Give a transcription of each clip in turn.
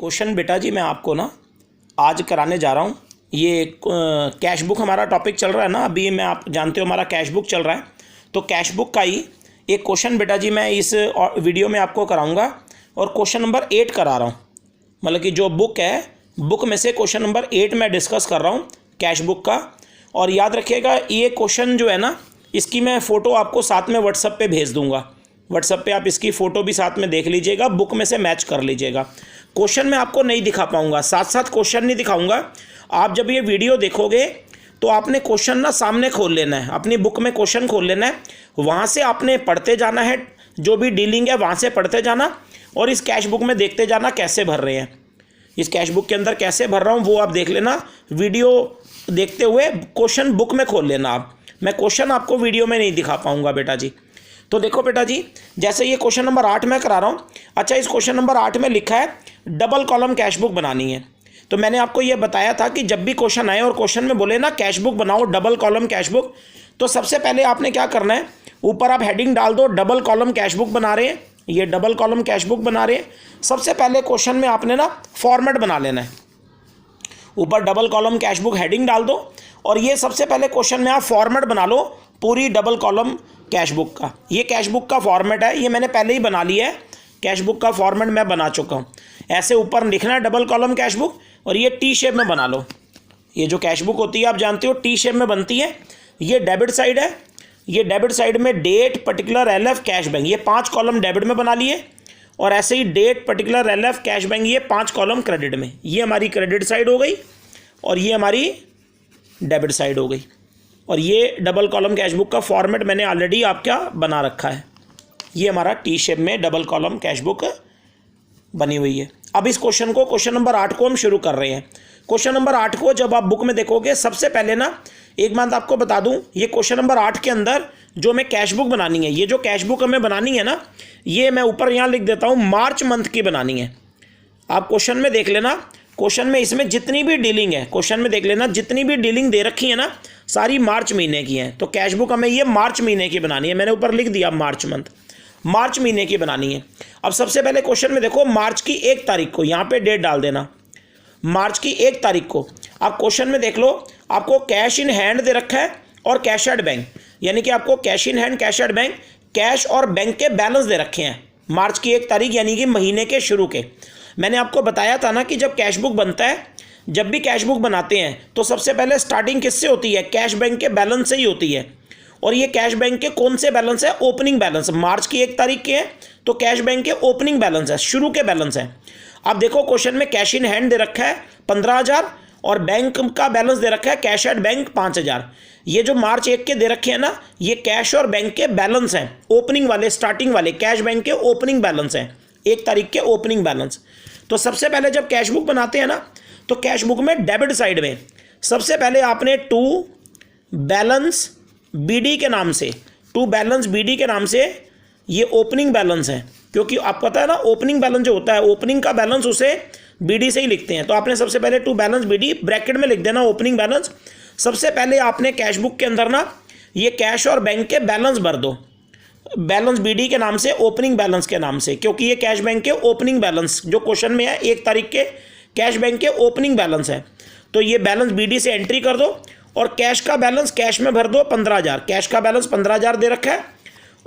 Question बेटा जी मैं आपको ना आज कराने जा रहा हूँ। ये कैश बुक हमारा टॉपिक चल रहा है ना, अभी मैं आप जानते हो हमारा कैश बुक चल रहा है, तो कैश बुक का ही एक क्वेश्चन बेटा जी मैं इस वीडियो में आपको कराऊंगा और क्वेश्चन नंबर 8 करा रहा हूँ। मतलब कि जो बुक है, बुक में से क्वेश्चन नंबर 8 मैं डिस्कस कर रहा हूँ कैश बुक का। और याद रखिएगा ये क्वेश्चन जो है ना, इसकी मैं फ़ोटो आपको साथ में व्हाट्सएप पे भेज दूंगा। व्हाट्सएप पे आप इसकी फ़ोटो भी साथ में देख लीजिएगा, बुक में से मैच कर लीजिएगा। क्वेश्चन मैं आपको नहीं दिखा पाऊंगा, साथ साथ क्वेश्चन नहीं दिखाऊंगा। आप जब ये वीडियो देखोगे तो आपने क्वेश्चन ना सामने खोल लेना है, अपनी बुक में क्वेश्चन खोल लेना है, वहाँ से आपने पढ़ते जाना है, जो भी डीलिंग है वहाँ से पढ़ते जाना और इस कैश बुक में देखते जाना कैसे भर रहे हैं। इस कैश बुक के अंदर कैसे भर रहा हूँ वो आप देख लेना, वीडियो देखते हुए क्वेश्चन बुक में खोल लेना आप। मैं क्वेश्चन आपको वीडियो में नहीं दिखा पाऊंगा बेटा जी। तो देखो बेटा जी, जैसे ये क्वेश्चन नंबर 8 में करा रहा हूँ। अच्छा, इस क्वेश्चन नंबर 8 में लिखा है डबल कॉलम कैश बुक बनानी है। तो मैंने आपको ये बताया था कि जब भी क्वेश्चन आए और क्वेश्चन में बोले ना कैश बुक बनाओ, डबल कॉलम कैश बुक, तो सबसे पहले आपने क्या करना है, ऊपर आप हेडिंग डाल दो डबल कॉलम कैश बुक बना रहे हैं, ये डबल कॉलम कैश बुक बना रहे हैं। सबसे पहले क्वेश्चन में आपने ना फॉर्मेट बना लेना है, ऊपर double column cash book heading डाल दो और ये सबसे पहले क्वेश्चन में आप फॉर्मेट बना लो पूरी डबल कॉलम कैश बुक का। ये कैश बुक का फॉर्मेट है, ये मैंने पहले ही बना लिया है, कैश बुक का फॉर्मेट मैं बना चुका हूँ। ऐसे ऊपर लिखना है डबल कॉलम कैश बुक और ये टी शेप में बना लो। ये जो कैश बुक होती है आप जानते हो टी शेप में बनती है। ये डेबिट साइड है, ये डेबिट साइड में date, particular, LF, cash bank, ये 5 कॉलम डेबिट में बना लिए और ऐसे ही date, particular, LF, cash bank, ये 5 कॉलम क्रेडिट में। ये हमारी क्रेडिट साइड हो गई और ये हमारी डेबिट साइड हो गई। और ये डबल कॉलम कैश बुक का फॉर्मेट मैंने ऑलरेडी आपका बना रखा है। ये हमारा टी शेप में डबल कॉलम कैश बुक बनी हुई है। अब इस क्वेश्चन को, क्वेश्चन नंबर 8 को हम शुरू कर रहे हैं। क्वेश्चन नंबर 8 को जब आप बुक में देखोगे, सबसे पहले ना एक बात आपको बता दूं, ये क्वेश्चन नंबर 8 के अंदर जो हमें कैश बुक बनानी है, ये जो कैश बुक हमें बनानी है ना, ये मैं ऊपर यहाँ लिख देता हूँ मार्च मंथ की बनानी है। आप क्वेश्चन में देख लेना, क्वेश्चन में इसमें जितनी भी डीलिंग है, क्वेश्चन में देख लेना जितनी भी डीलिंग दे रखी है ना, सारी मार्च महीने की हैं। तो कैश बुक हमें ये मार्च महीने की बनानी है, मैंने ऊपर लिख दिया मार्च मंथ, मार्च महीने की बनानी है। अब सबसे पहले क्वेश्चन में देखो मार्च की 1 तारीख को, यहाँ पे डेट डाल देना, मार्च की 1 तारीख को। आप क्वेश्चन में देख लो, आपको कैश इन हैंड दे रखा है और कैश एट बैंक, यानी कि आपको cash in hand, cash at bank, cash और बैंक के बैलेंस दे रखे हैं मार्च की 1 तारीख, यानी कि महीने के शुरू के। मैंने आपको बताया था ना कि जब कैश बुक बनता है, जब भी कैश बुक बनाते हैं तो सबसे पहले स्टार्टिंग किससे होती है, कैश बैंक के बैलेंस से ही होती है। और ये कैश बैंक के कौन से बैलेंस है, ओपनिंग बैलेंस। मार्च की 1 तारीख के हैं तो कैश बैंक के ओपनिंग बैलेंस है, शुरू के बैलेंस है। अब देखो क्वेश्चन में कैश इन हैंड दे रखा है 15,000 और बैंक का बैलेंस दे रखा है कैश एट बैंक 5,000। ये जो मार्च 1 के दे रखे हैं ना, ये कैश और बैंक के बैलेंस हैं, ओपनिंग वाले, स्टार्टिंग वाले कैश बैंक के ओपनिंग बैलेंस हैं, 1 तारीख के ओपनिंग बैलेंस। तो सबसे पहले जब कैश बुक बनाते हैं ना, तो कैश बुक में डेबिट साइड में सबसे पहले आपने टू बैलेंस बीडी के नाम से, टू बैलेंस बीडी के नाम से, ये ओपनिंग बैलेंस है, क्योंकि आपको पता है ना ओपनिंग बैलेंस जो होता है, ओपनिंग का बैलेंस उसे बीडी से ही लिखते हैं। तो आपने सबसे पहले टू बैलेंस बीडी ब्रैकेट में लिख देना ओपनिंग बैलेंस। सबसे पहले आपने कैश बुक के अंदर ना ये कैश और बैंक के बैलेंस भर दो, बैलेंस बीडी के नाम से, ओपनिंग बैलेंस के नाम से, क्योंकि ये कैश बैंक के ओपनिंग बैलेंस जो क्वेश्चन में है 1 तारीख के कैश बैंक के ओपनिंग बैलेंस है। तो ये बैलेंस बीडी से एंट्री कर दो और कैश का बैलेंस कैश में भर दो 15,000, कैश का बैलेंस 15,000 दे रखा है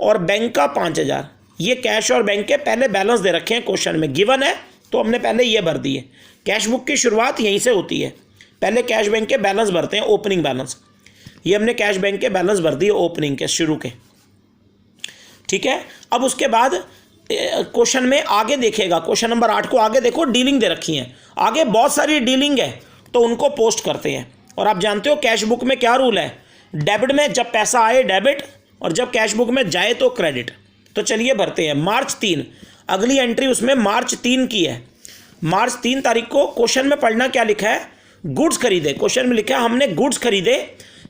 और बैंक का 5,000। ये कैश और बैंक के पहले बैलेंस दे रखे हैं, क्वेश्चन में गिवन है तो हमने पहले ये भर दिए। कैश बुक की शुरुआत यहीं से होती है, पहले कैश बैंक के बैलेंस भरते हैं, ओपनिंग बैलेंस। ये हमने कैश बैंक के बैलेंस भर दिए ओपनिंग के, शुरू के, ठीक है। अब उसके बाद क्वेश्चन में आगे देखेगा, क्वेश्चन नंबर 8 को आगे देखो, डीलिंग दे रखी है, आगे बहुत सारी डीलिंग है तो उनको पोस्ट करते हैं। और आप जानते हो कैश बुक में क्या रूल है, डेबिट में जब पैसा आए डेबिट और जब कैश बुक में जाए तो क्रेडिट। तो चलिए भरते हैं। मार्च 3, अगली एंट्री उसमें मार्च 3 की है। मार्च 3 तारीख को क्वेश्चन में पढ़ना क्या लिखा है, गुड्स खरीदे। क्वेश्चन में लिखा है हमने गुड्स खरीदे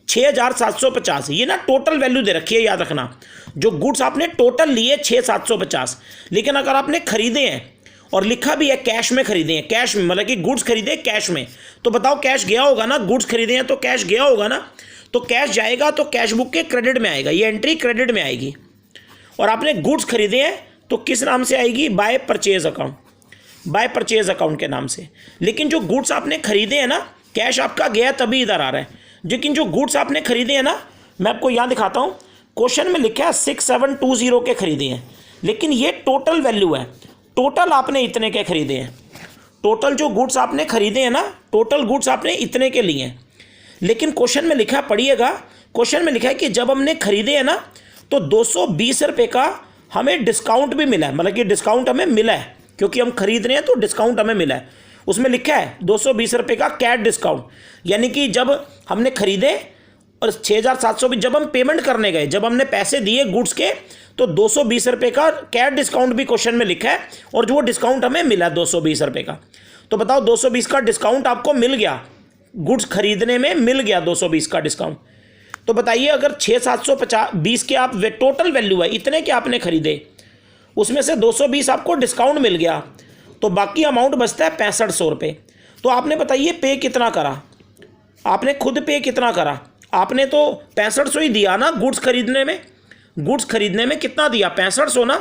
6,750। ये ना टोटल वैल्यू दे रखी है, याद रखना, जो गुड्स आपने टोटल लिए 6,750, लेकिन अगर आपने खरीदे हैं और लिखा भी है कैश में खरीदे हैं, कैश में मतलब कि गुड्स खरीदे कैश में, तो बताओ कैश गया होगा ना, गुड्स खरीदे हैं तो कैश गया होगा ना, तो कैश जाएगा तो कैश बुक के क्रेडिट में आएगा, ये एंट्री क्रेडिट में आएगी। और आपने गुड्स खरीदे हैं तो किस नाम से आएगी, by purchase account. By purchase account के नाम से। लेकिन जो गुड्स आपने खरीदे हैं ना, कैश आपका गया तभी इधर आ रहा है, लेकिन जो गुड्स आपने खरीदे हैं ना, मैं आपको यहाँ दिखाता हूँ, क्वेश्चन में लिखा है 6720 के खरीदे हैं, लेकिन ये टोटल वैल्यू है, टोटल आपने इतने के खरीदे हैं, टोटल जो गुड्स आपने खरीदे हैं ना, टोटल गुड्स आपने इतने के लिए हैं। लेकिन क्वेश्चन में लिखा, पढ़िएगा, क्वेश्चन में लिखा है कि जब हमने खरीदे हैं ना तो 220 रुपये का हमें डिस्काउंट भी मिला है, मतलब कि डिस्काउंट हमें मिला है क्योंकि हम खरीद रहे हैं तो डिस्काउंट हमें मिला है। उसमें लिखा है 220 रुपये का कैश डिस्काउंट, यानी कि जब हमने खरीदे और 6700 भी जब हम पेमेंट करने गए, जब हमने पैसे दिए गुड्स के, तो 220 रुपये का कैश डिस्काउंट भी क्वेश्चन में लिखा है और जो वो डिस्काउंट हमें मिला 220 रुपये का। तो बताओ 220 का डिस्काउंट आपको मिल गया, गुड्स खरीदने में मिल गया 220 का डिस्काउंट। तो बताइए अगर 6720 के आप टोटल वैल्यू है, इतने के आपने खरीदे, उसमें से 220 आपको डिस्काउंट मिल गया, तो बाकी अमाउंट बचता है 6500 रुपये। तो आपने बताइए पे कितना करा, आपने खुद पे कितना करा, आपने तो 6500 ही दिया ना गुड्स खरीदने में, गुड्स खरीदने में कितना दिया 6500 ना।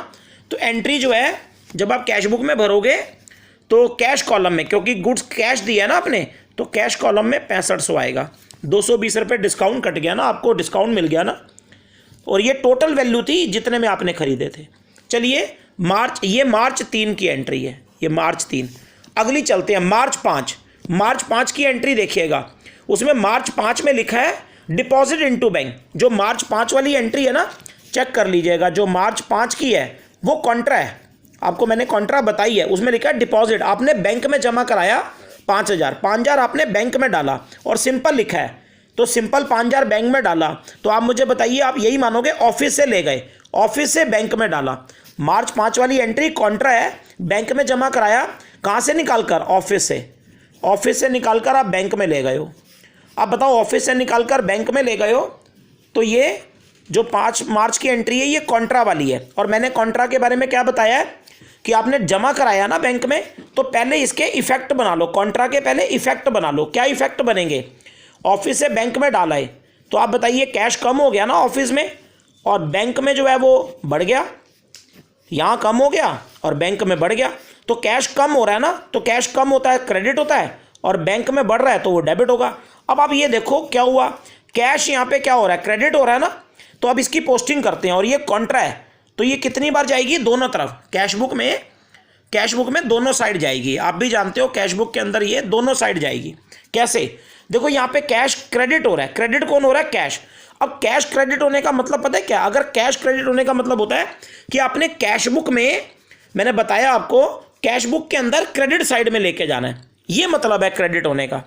तो एंट्री जो है जब आप कैश बुक में भरोगे तो कैश कॉलम में, क्योंकि गुड्स कैश दिया है ना आपने, तो कैश कॉलम में 6500 आएगा, 220 रुपये डिस्काउंट कट गया ना, आपको डिस्काउंट मिल गया ना, और ये टोटल वैल्यू थी जितने में आपने खरीदे थे। चलिए ये मार्च 3 की एंट्री है, ये मार्च 3। अगली चलते हैं मार्च 5। मार्च 5 की एंट्री देखिएगा, उसमें मार्च 5 में लिखा है डिपॉजिट इनटू बैंक। जो मार्च 5 वाली एंट्री है ना, चेक कर लीजिएगा, जो मार्च 5 की है वो कॉन्ट्रा है, आपको मैंने कॉन्ट्रा बताई है, उसमें लिखा है डिपॉजिट, आपने बैंक में जमा कराया 5000 आपने बैंक में डाला और सिंपल लिखा है, तो सिंपल 5000 बैंक में डाला। तो आप मुझे बताइए, आप यही मानोगे ऑफिस से ले गए, ऑफिस से बैंक में डाला। मार्च 5 वाली एंट्री कॉन्ट्रा है, बैंक में जमा कराया, कहाँ से निकाल कर, ऑफिस से, ऑफिस से निकाल कर आप बैंक में ले गए हो। आप बताओ ऑफिस से निकाल कर बैंक में ले गए हो, तो ये जो 5 मार्च की एंट्री है ये कॉन्ट्रा वाली है। और मैंने कॉन्ट्रा के बारे में क्या बताया है कि आपने जमा कराया ना बैंक में, तो पहले इसके इफेक्ट बना लो, कॉन्ट्रा के पहले इफेक्ट बना लो। क्या इफेक्ट बनेंगे, ऑफिस से बैंक में डाला है, तो आप बताइए कैश कम हो गया ना ऑफिस में, और बैंक में जो है वो बढ़ गया, यहाँ कम हो गया और बैंक में बढ़ गया। तो कैश कम हो रहा है ना, तो कैश कम होता है क्रेडिट होता है, और बैंक में बढ़ रहा है तो वो डेबिट होगा। अब आप ये देखो क्या हुआ, कैश यहाँ पे क्या हो रहा है, क्रेडिट हो रहा है ना। तो अब इसकी पोस्टिंग करते हैं, और ये कॉन्ट्रा है, तो ये कितनी बार जाएगी, दोनों तरफ, कैश बुक में दोनों साइड जाएगी। आप भी जानते हो कैश बुक के अंदर ये दोनों साइड जाएगी। कैसे, देखो यहाँ पे कैश क्रेडिट हो रहा है, क्रेडिट कौन हो रहा है, कैश। अब कैश क्रेडिट होने का मतलब पता है क्या, अगर कैश क्रेडिट होने का मतलब होता है कि आपने कैश बुक में, मैंने बताया आपको, कैश बुक के अंदर क्रेडिट साइड में लेके जाना है, ये मतलब है क्रेडिट होने का।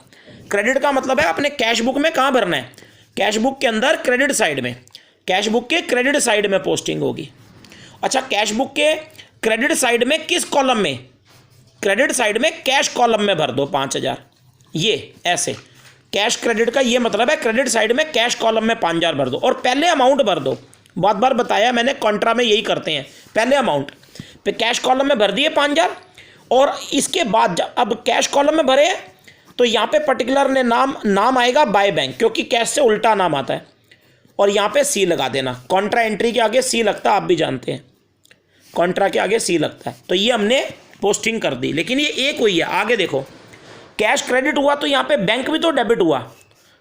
क्रेडिट का मतलब है आपने कैश बुक में कहाँ भरना है, कैश बुक के अंदर क्रेडिट साइड में, कैश बुक के क्रेडिट साइड में पोस्टिंग होगी। अच्छा, कैश बुक के क्रेडिट साइड में किस कॉलम में, क्रेडिट साइड में कैश कॉलम में भर दो 5000, ये ऐसे कैश क्रेडिट का ये मतलब है, क्रेडिट साइड में कैश कॉलम में 5000 भर दो और पहले अमाउंट भर दो। बहुत बार बताया मैंने, कॉन्ट्रा में यही करते हैं, पहले अमाउंट पे कैश कॉलम में भर दिए 5000, और इसके बाद अब कैश कॉलम में भरे तो यहाँ पे पर्टिकुलर ने नाम आएगा बाय बैंक, क्योंकि कैश से उल्टा नाम आता है, और यहाँ पे सी लगा देना। कॉन्ट्रा एंट्री के आगे सी लगता है, आप भी जानते हैं, कॉन्ट्रा के आगे सी लगता है। तो ये हमने पोस्टिंग कर दी, लेकिन ये एक हुई है। आगे देखो, कैश क्रेडिट हुआ तो यहाँ पे बैंक भी तो डेबिट हुआ,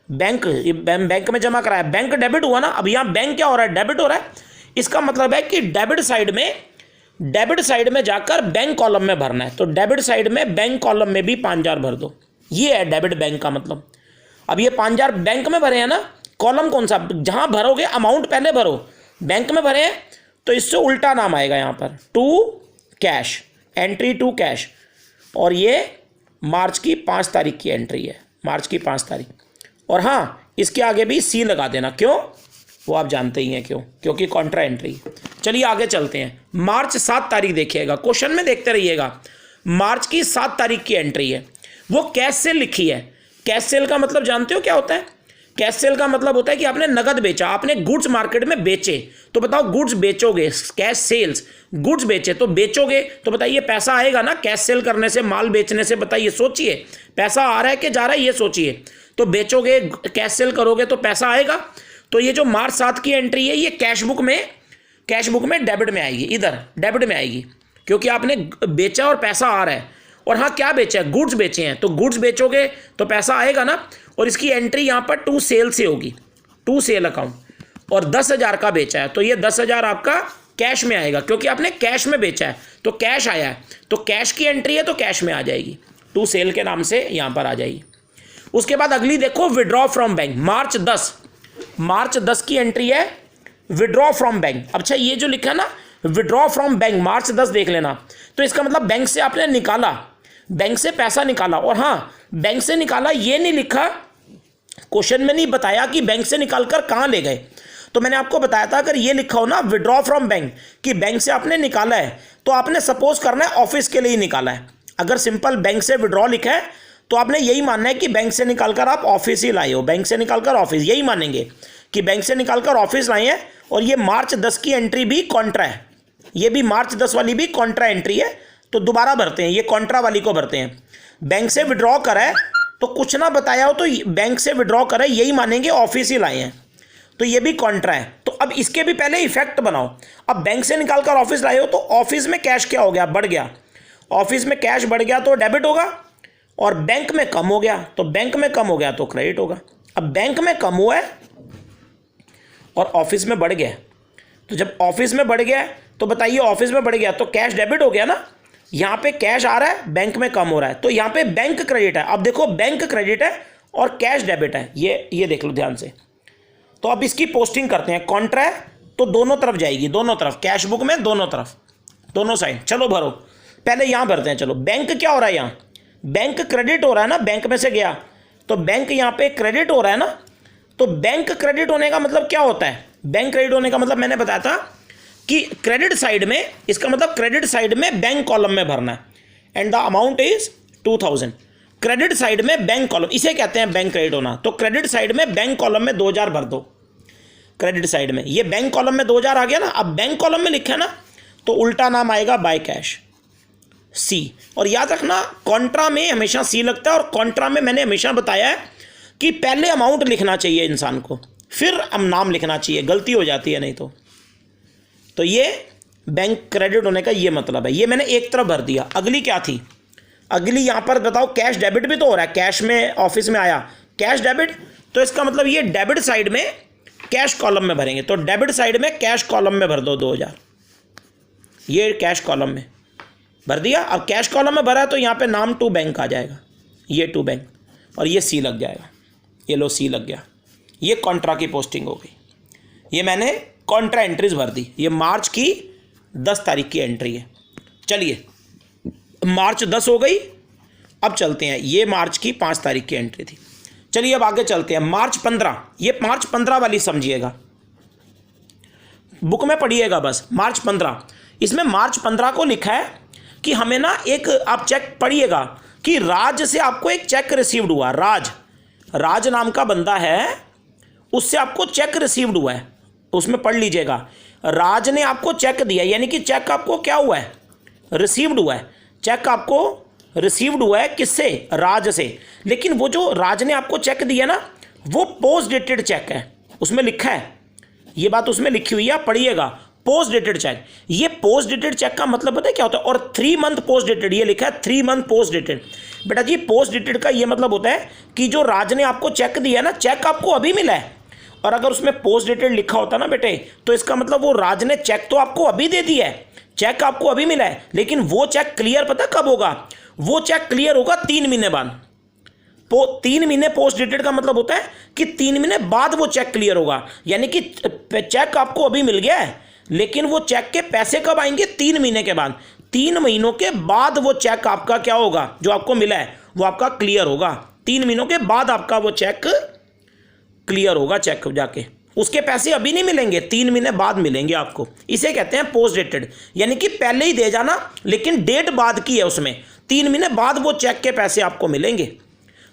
बैंक में जमा कराया, बैंक डेबिट हुआ ना। अब यहाँ बैंक क्या हो रहा है, डेबिट हो रहा है। इसका मतलब है कि डेबिट साइड में जाकर बैंक कॉलम में भरना है, तो डेबिट साइड में बैंक कॉलम में भी 5000 भर दो, ये है डेबिट बैंक का मतलब। अब ये 5000 बैंक में भरे हैं ना, कॉलम कौन सा, जहां भरोगे अमाउंट पहले भरो, बैंक में भरे हैं तो इससे उल्टा नाम आएगा यहाँ पर, to cash, entry to cash. और ये मार्च की 5 तारीख की एंट्री है, मार्च की 5 तारीख। और हाँ, इसके आगे भी सी लगा देना, क्यों, वो आप जानते ही हैं क्यों, क्योंकि कॉन्ट्रा एंट्री। चलिए आगे चलते हैं, मार्च 7 तारीख देखिएगा, क्वेश्चन में देखते रहिएगा। मार्च की 7 तारीख की एंट्री है, वो कैश सेल लिखी है। कैश सेल का मतलब जानते हो क्या होता है, कैश सेल का मतलब होता है कि आपने नगद बेचा, आपने गुड्स मार्केट में बेचे। तो बताओ गुड्स बेचोगे, कैश सेल्स, गुड्स बेचे तो बेचोगे, तो बताइए पैसा आएगा ना कैश सेल करने से, माल बेचने से। बताइए, सोचिए पैसा आ रहा है कि जा रहा है, ये सोचिए। तो बेचोगे, कैश सेल करोगे तो पैसा आएगा। तो ये जो मार्च 7 की एंट्री है ये कैश बुक में डेबिट में आएगी, इधर डेबिट में आएगी, क्योंकि आपने बेचा और पैसा आ रहा है। और हाँ क्या बेचा है, गुड्स बेचे हैं, तो गुड्स बेचोगे तो पैसा आएगा ना, और इसकी एंट्री यहाँ पर टू सेल से होगी, टू सेल अकाउंट, और 10,000 का बेचा है तो ये 10,000 आपका कैश में आएगा, क्योंकि आपने कैश में बेचा है तो कैश आया है, तो कैश की एंट्री है तो कैश में आ जाएगी, टू सेल के नाम से यहाँ पर आ जाएगी। उसके बाद अगली देखो, विड्रॉ फ्रॉम बैंक, मार्च 10 की एंट्री है विड्रॉ फ्रॉम बैंक। अच्छा ये जो लिखा है ना विड्रॉ फ्रॉम बैंक मार्च 10 देख लेना, तो इसका मतलब बैंक से आपने निकाला, बैंक से पैसा निकाला, और हाँ बैंक से निकाला ये नहीं लिखा, क्वेश्चन में नहीं बताया कि बैंक से निकालकर कहाँ ले गए, तो मैंने आपको बताया था अगर ये लिखा हो ना विड्रॉ फ्रॉम बैंक कि बैंक से आपने निकाला है, तो आपने सपोज करना है ऑफिस के लिए ही निकाला है। अगर सिंपल बैंक से विड्रॉ लिखा है तो आपने यही मानना है कि बैंक से निकालकर आप ऑफिस ही लाए हो, बैंक से निकालकर ऑफिस, यही मानेंगे कि बैंक से निकालकर ऑफिस लाए हैं। और ये मार्च 10 की एंट्री भी कॉन्ट्रा है, ये भी मार्च 10 वाली भी कॉन्ट्रा एंट्री है, तो दोबारा भरते हैं, ये कॉन्ट्रा वाली को भरते हैं। बैंक से विड्रॉ करा है तो कुछ ना बताया हो तो बैंक से विड्रॉ करा है यही मानेंगे ऑफिस ही लाए हैं, तो ये भी कॉन्ट्रा है। तो अब इसके भी पहले इफेक्ट बनाओ, अब बैंक से निकालकर ऑफिस लाए हो तो ऑफिस में कैश क्या हो गया, बढ़ गया, ऑफिस में कैश बढ़ गया तो डेबिट होगा, और बैंक में कम हो गया तो बैंक में कम हो गया तो क्रेडिट होगा। अब बैंक में कम हुआ है और ऑफिस में बढ़ गया, तो जब ऑफिस में बढ़ गया तो बताइए ऑफिस में बढ़ गया तो कैश डेबिट हो गया ना, यहाँ पे कैश आ रहा है बैंक में कम हो रहा है, तो यहाँ पे बैंक क्रेडिट है। अब देखो बैंक क्रेडिट है और कैश डेबिट है, ये देख लो ध्यान से। तो अब इसकी पोस्टिंग करते हैं, कॉन्ट्रा है तो दोनों तरफ जाएगी, दोनों तरफ कैश बुक में, दोनों तरफ, दोनों साइड। चलो भरो, पहले यहाँ भरते हैं। चलो बैंक क्या हो रहा है, यहाँ बैंक क्रेडिट हो रहा है ना, बैंक में से गया तो बैंक यहाँ पे क्रेडिट हो रहा है ना, तो बैंक क्रेडिट होने का मतलब क्या होता है, बैंक क्रेडिट होने का मतलब मैंने बताया था कि क्रेडिट साइड में, इसका मतलब क्रेडिट साइड में बैंक कॉलम में भरना है, and the amount is 2000, credit side में बैंक कॉलम, इसे कहते हैं बैंक क्रेडिट होना। तो क्रेडिट साइड में बैंक कॉलम में 2000 भर दो, क्रेडिट साइड में ये बैंक कॉलम में 2000 आ गया ना। अब बैंक कॉलम में लिखा है ना तो उल्टा नाम आएगा बाय कैश, सी। और याद रखना कॉन्ट्रा में हमेशा सी लगता है, और कॉन्ट्रा में मैंने हमेशा बताया है कि पहले अमाउंट लिखना चाहिए इंसान को, फिर हम नाम लिखना चाहिए, गलती हो जाती है नहीं तो ये बैंक क्रेडिट होने का ये मतलब है। ये मैंने एक तरफ भर दिया। अगली क्या थी, अगली यहाँ पर बताओ, कैश डेबिट भी तो हो रहा है, कैश में ऑफिस में आया कैश डेबिट, तो इसका मतलब ये डेबिट साइड में कैश कॉलम में भरेंगे, तो डेबिट साइड में कैश कॉलम में भर दो 2000, ये कैश कॉलम में भर दिया। अब कैश कॉलम में भरा तो यहाँ पे नाम टू बैंक आ जाएगा, ये टू बैंक, और ये सी लग जाएगा, ये लो सी लग गया, ये कॉन्ट्रा की पोस्टिंग हो गई। ये मैंने कॉन्ट्रा एंट्रीज भर दी, ये मार्च की 10 तारीख की एंट्री है। चलिए मार्च 10 हो गई, अब चलते हैं, ये मार्च की 5 तारीख की एंट्री थी। चलिए अब आगे चलते हैं, मार्च 15, ये मार्च 15 वाली समझिएगा, बुक में पढ़िएगा बस, मार्च 15। इसमें मार्च 15 को लिखा है कि हमें ना एक, आप चेक पढ़िएगा कि राज से आपको एक चेक रिसीव्ड हुआ, राज नाम का बंदा है, उससे आपको चेक रिसीव्ड हुआ है, उसमें पढ़ लीजिएगा, राज ने आपको चेक दिया, यानी कि चेक आपको क्या हुआ है, रिसीव्ड हुआ है, चेक आपको रिसीव्ड हुआ है, किससे, राज से। लेकिन वो जो राज ने आपको चेक दिया ना वो पोस्ट डेटेड चेक है, उसमें लिखा है, ये बात उसमें लिखी हुई है, पढ़िएगा, पोस्ट डेटेड चेक। ये पोस्ट डेटेड चेक का मतलब पता है क्या होता है, और 3 मंथ पोस्ट डेटेड, ये लिखा है 3 मंथ पोस्ट डेटेड। बेटा जी पोस्ट डेटेड का ये मतलब होता है कि जो राज ने आपको चेक दिया ना, चेक आपको अभी मिला है, और अगर उसमें पोस्ट डेटेड लिखा होता ना बेटे, तो इसका मतलब वो राज ने चेक तो आपको अभी दे दिया है, चेक आपको अभी मिला है, लेकिन वो चेक क्लियर पता कब होगा, वो चेक क्लियर होगा 3 महीने बाद। 3 महीने पोस्ट डेटेड का मतलब होता है कि 3 महीने बाद वो चेक क्लियर होगा, यानी कि चेक आपको अभी मिल गया है, लेकिन वो चेक के पैसे कब आएंगे, 3 महीने के बाद। 3 महीनों के बाद वो चेक आपका क्या होगा, जो आपको मिला है वो आपका क्लियर होगा, 3 महीनों के बाद आपका वो चेक क्लियर होगा, चेक जाके, उसके पैसे अभी नहीं मिलेंगे, 3 महीने बाद मिलेंगे आपको। इसे कहते हैं पोस्ट डेटेड, यानी कि पहले ही दे जाना लेकिन डेट बाद की है, उसमें 3 महीने बाद वो चेक के पैसे आपको मिलेंगे।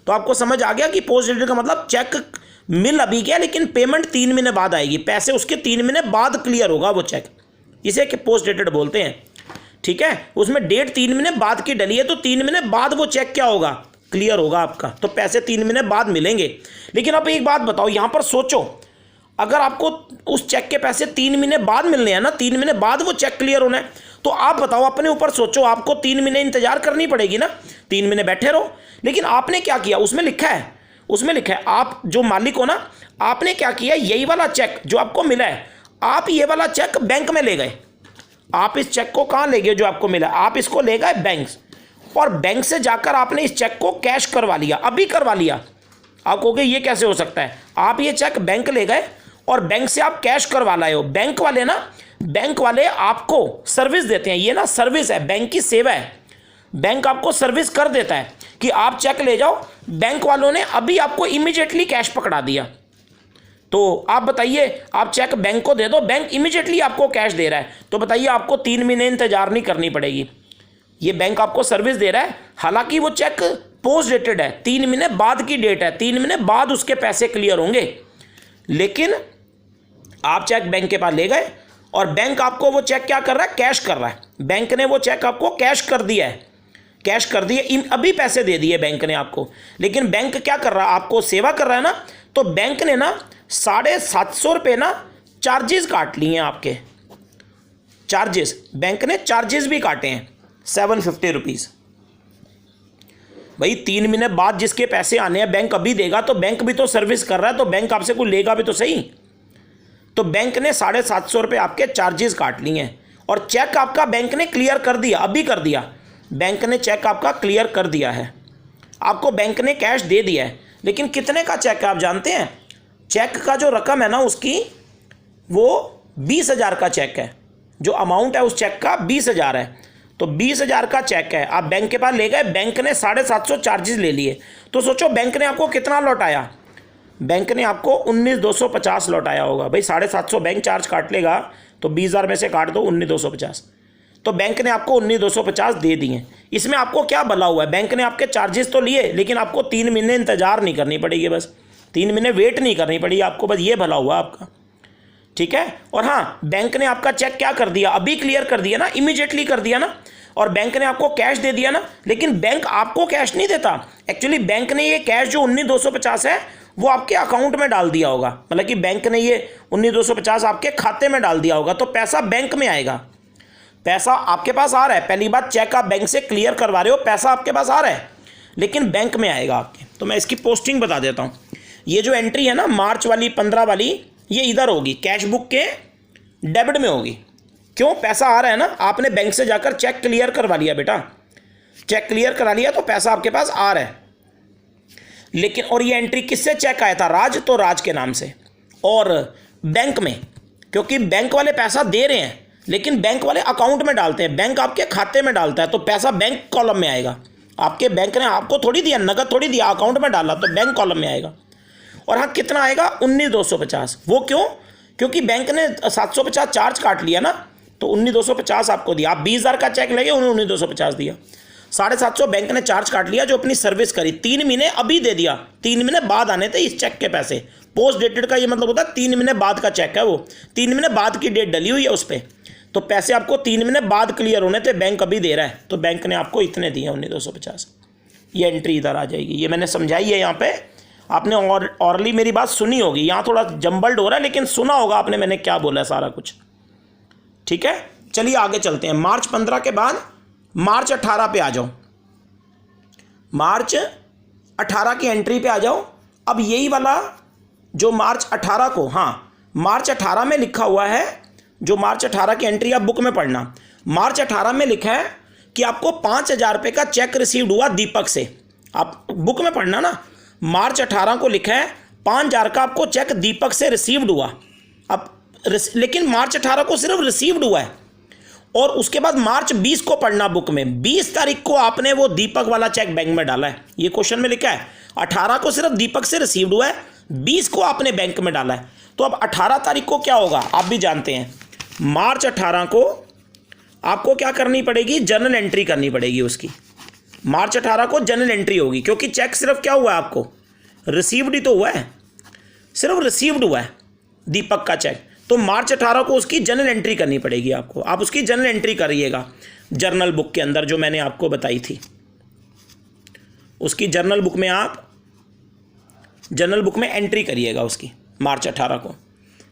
तो आपको समझ आ गया कि पोस्ट डेटेड का मतलब चेक मिल अभी गया लेकिन पेमेंट 3 महीने बाद आएगी, पैसे उसके 3 महीने बाद क्लियर होगा वो चेक, इसे कि पोस्ट डेटेड बोलते हैं। ठीक है, उसमें डेट 3 महीने बाद की डली है, तो 3 महीने बाद वो चेक क्या होगा, क्लियर होगा आपका, तो पैसे 3 महीने बाद मिलेंगे। लेकिन अब एक बात बताओ, यहां पर सोचो, अगर आपको उस चेक के पैसे 3 महीने बाद मिलने हैं ना, 3 महीने बाद वो चेक क्लियर होना है, तो आप बताओ, अपने ऊपर सोचो, आपको 3 महीने इंतजार करनी पड़ेगी ना, 3 महीने बैठे रहो। लेकिन आपने क्या किया, उसमें लिखा है आप जो मालिक हो ना, आपने क्या किया, यही वाला चेक जो आपको मिला है, आप ये वाला चेक बैंक में ले गए। आप इस चेक को कहाँ ले गए जो आपको मिला, आप इसको ले गए बैंक, और बैंक से जाकर आपने इस चेक को कैश करवा लिया, अभी करवा लिया। आप कहोगे ये कैसे हो सकता है, आप ये चेक बैंक ले गए और बैंक से आप कैश करवा लाए हो। बैंक वाले आपको सर्विस देते हैं, ये ना सर्विस है, बैंक की सेवा है। बैंक आपको सर्विस कर देता है कि आप चेक ले जाओ, बैंक वालों ने अभी आपको इमीडिएटली कैश पकड़ा दिया। तो आप बताइए, आप चेक बैंक को दे दो, बैंक इमीडिएटली आपको कैश दे रहा है, तो बताइए आपको 3 महीने इंतजार नहीं करनी पड़ेगी। ये बैंक आपको सर्विस दे रहा है, हालांकि वो चेक पोस्ट डेटेड है, 3 महीने बाद की डेट है, 3 महीने बाद उसके पैसे क्लियर होंगे। लेकिन आप चेक बैंक के पास ले गए और बैंक आपको वो चेक क्या कर रहा है, कैश कर रहा है। बैंक ने वो चेक आपको कैश कर दिया है, कैश कर दिए, अभी पैसे दे दिए बैंक ने आपको। लेकिन बैंक क्या कर रहा है, आपको सेवा कर रहा है ना, तो बैंक ने ना 750 रुपये ना चार्जेस काट लिए हैं आपके, चार्जेस, बैंक ने चार्जेस भी काटे हैं 750 रुपीज़। भाई 3 महीने बाद जिसके पैसे आने हैं बैंक अभी देगा, तो बैंक भी तो सर्विस कर रहा है, तो बैंक आपसे कोई लेगा भी तो सही। तो बैंक ने 750 रुपये आपके चार्जेस काट लिए हैं, और चेक आपका बैंक ने क्लियर कर दिया, अभी कर दिया, बैंक ने चेक आपका क्लियर कर दिया है, आपको बैंक ने कैश दे दिया है। लेकिन कितने का चेक है आप जानते हैं, चेक का जो रकम है ना उसकी, वो 20,000 का चेक है, जो अमाउंट है उस चेक का 20,000 है। तो 20,000 का चेक है, आप बैंक के पास ले गए, बैंक ने 750 चार्जेस ले लिए, तो सोचो बैंक ने आपको कितना लौटाया, बैंक ने आपको 19,250 लौटाया होगा। भाई 750 बैंक चार्ज काट लेगा, तो 20,000 में से काट दो 19,250, तो बैंक ने आपको 19,250 दे दिए। इसमें आपको क्या भला हुआ है, बैंक ने आपके चार्जेस तो लिए, लेकिन आपको 3 महीने इंतजार नहीं करनी पड़ेगी, बस 3 महीने वेट नहीं करनी पड़ेगी आपको, बस ये भला हुआ आपका, ठीक है। और हाँ, बैंक ने आपका चेक क्या कर दिया, अभी क्लियर कर दिया ना, इमीडिएटली कर दिया ना, और बैंक ने आपको कैश दे दिया ना। लेकिन बैंक आपको कैश नहीं देता, एक्चुअली बैंक ने ये कैश जो 19,250 है वो आपके अकाउंट में डाल दिया होगा, मतलब कि बैंक ने ये 19,250 आपके खाते में डाल दिया होगा, तो पैसा बैंक में आएगा, पैसा आपके पास आ रहा है। पहली बात, चेक आप बैंक से क्लियर करवा रहे हो, पैसा आपके पास आ रहा है, लेकिन बैंक में आएगा आपके। तो मैं इसकी पोस्टिंग बता देता हूँ। ये जो एंट्री है ना मार्च वाली 15 वाली, ये इधर होगी, कैश बुक के डेबिट में होगी। क्यों, पैसा आ रहा है ना, आपने बैंक से जाकर चेक क्लियर करवा लिया बेटा, चेक क्लियर करा लिया, तो पैसा आपके पास आ रहा है। लेकिन और ये एंट्री किससे चेक आया था, राज, तो राज के नाम से, और बैंक में, क्योंकि बैंक वाले पैसा दे रहे हैं, लेकिन बैंक वाले अकाउंट में डालते हैं, बैंक आपके खाते में डालता है, तो पैसा बैंक कॉलम में आएगा। आपके बैंक ने आपको थोड़ी दिया, नगद थोड़ी दिया, अकाउंट में डाला, तो बैंक कॉलम में आएगा। और हाँ, कितना आएगा, 19,250। वो क्यों, क्योंकि बैंक ने 750 चार्ज काट लिया ना, तो 19,250 आपको दिया। आप 20,000 का चेक लगे, उन्हें 19,250 दिया, 750 बैंक ने चार्ज काट लिया, जो अपनी सर्विस करी। 3 महीने अभी दे दिया, 3 महीने बाद आने थे इस चेक के पैसे। पोस्ट डेटेड का ये मतलब होता है 3 महीने बाद का चेक है, वो 3 महीने बाद की डेट डली हुई है उस पर, तो पैसे आपको 3 महीने बाद क्लियर होने थे, बैंक अभी दे रहा है, तो बैंक ने आपको इतने दिए 19,250। ये एंट्री इधर आ जाएगी, ये मैंने समझाई है यहाँ पे। आपने ऑरली मेरी बात सुनी होगी, यहाँ थोड़ा जम्बल्ड हो रहा है, लेकिन सुना होगा आपने मैंने क्या बोला है सारा कुछ, ठीक है। चलिए आगे चलते हैं। मार्च 15 के बाद मार्च 18 पे आ जाओ, मार्च 18 की एंट्री पे आ जाओ। अब यही वाला जो मार्च 18 को, हाँ मार्च 18 में लिखा हुआ है, जो मार्च 18 की एंट्री आप बुक में पढ़ना। मार्च 18 में लिखा है कि आपको 5,000 रुपये का चेक रिसीव्ड हुआ दीपक से, आप बुक में पढ़ना ना। मार्च 18 को लिखा है 5,000 का आपको चेक दीपक से रिसीव्ड हुआ। अब लेकिन मार्च 18 को सिर्फ रिसीव्ड हुआ है, और उसके बाद मार्च 20 को पढ़ना बुक में, 20 तारीख को आपने वो दीपक वाला चेक बैंक में डाला है। ये क्वेश्चन में लिखा है 18 को सिर्फ दीपक से रिसीव्ड हुआ है, 20 को आपने बैंक में डाला है। तो अब 18 तारीख को क्या होगा आप भी जानते हैं, मार्च 18 को आपको क्या करनी पड़ेगी, जर्नल एंट्री करनी पड़ेगी उसकी। मार्च 18 को जर्नल एंट्री होगी, क्योंकि चेक सिर्फ क्या हुआ है आपको, रिसीव्ड ही तो हुआ है, सिर्फ रिसीव्ड हुआ है दीपक का चेक। तो मार्च 18 को उसकी जर्नल एंट्री करनी पड़ेगी आपको। आप उसकी जर्नल एंट्री करिएगा जर्नल बुक के अंदर, जो मैंने आपको बताई थी, उसकी जर्नल बुक में आप जर्नल बुक में एंट्री करिएगा उसकी, मार्च 18 को।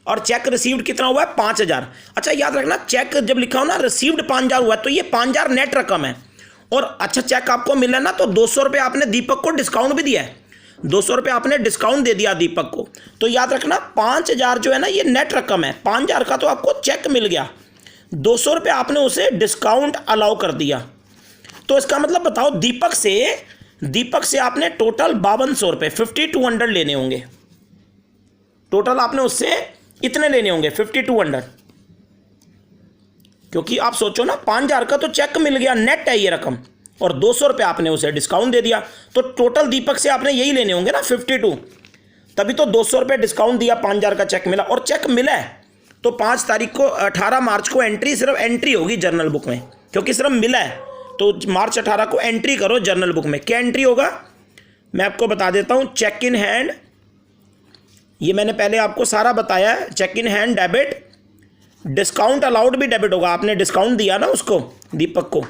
और चेक रिसीव्ड कितना हुआ है 5,000। अच्छा याद रखना, चेक जब लिखा हो ना रिसीव्ड 5,000 हुआ है तो ये 5,000 नेट रकम है। और अच्छा चेक आपको मिला ना तो 200 रुपये आपने दीपक को डिस्काउंट भी दिया है, 200 रुपये आपने डिस्काउंट दे दिया दीपक को। तो याद रखना 5,000 जो है ना ये नेट रकम है, 5,000 का तो आपको चेक मिल गया, 200 रुपये आपने उसे डिस्काउंट अलाउ कर दिया। तो इसका मतलब बताओ दीपक से आपने टोटल 5200 रुपये 5200 लेने होंगे, टोटल आपने उससे इतने लेने होंगे 5200, क्योंकि आप सोचो ना 5,000 का तो चेक मिल गया, नेट है ये रकम, और 200 रुपये आपने उसे डिस्काउंट दे दिया, तो टोटल दीपक से आपने यही लेने होंगे ना 52, तभी तो 200 रुपये डिस्काउंट दिया, 5,000 का चेक मिला। और चेक मिला है तो 5 तारीख को 18 मार्च को सिर्फ एंट्री होगी जर्नल बुक में, क्योंकि सिर्फ मिला है तो मार्च 18 को एंट्री करो जर्नल बुक में। क्या एंट्री होगा मैं आपको बता देता हूँ, चेक इन हैंड, ये मैंने पहले आपको सारा बताया है, cheque in hand debit, discount allowed भी डेबिट होगा, आपने डिस्काउंट दिया ना उसको दीपक को,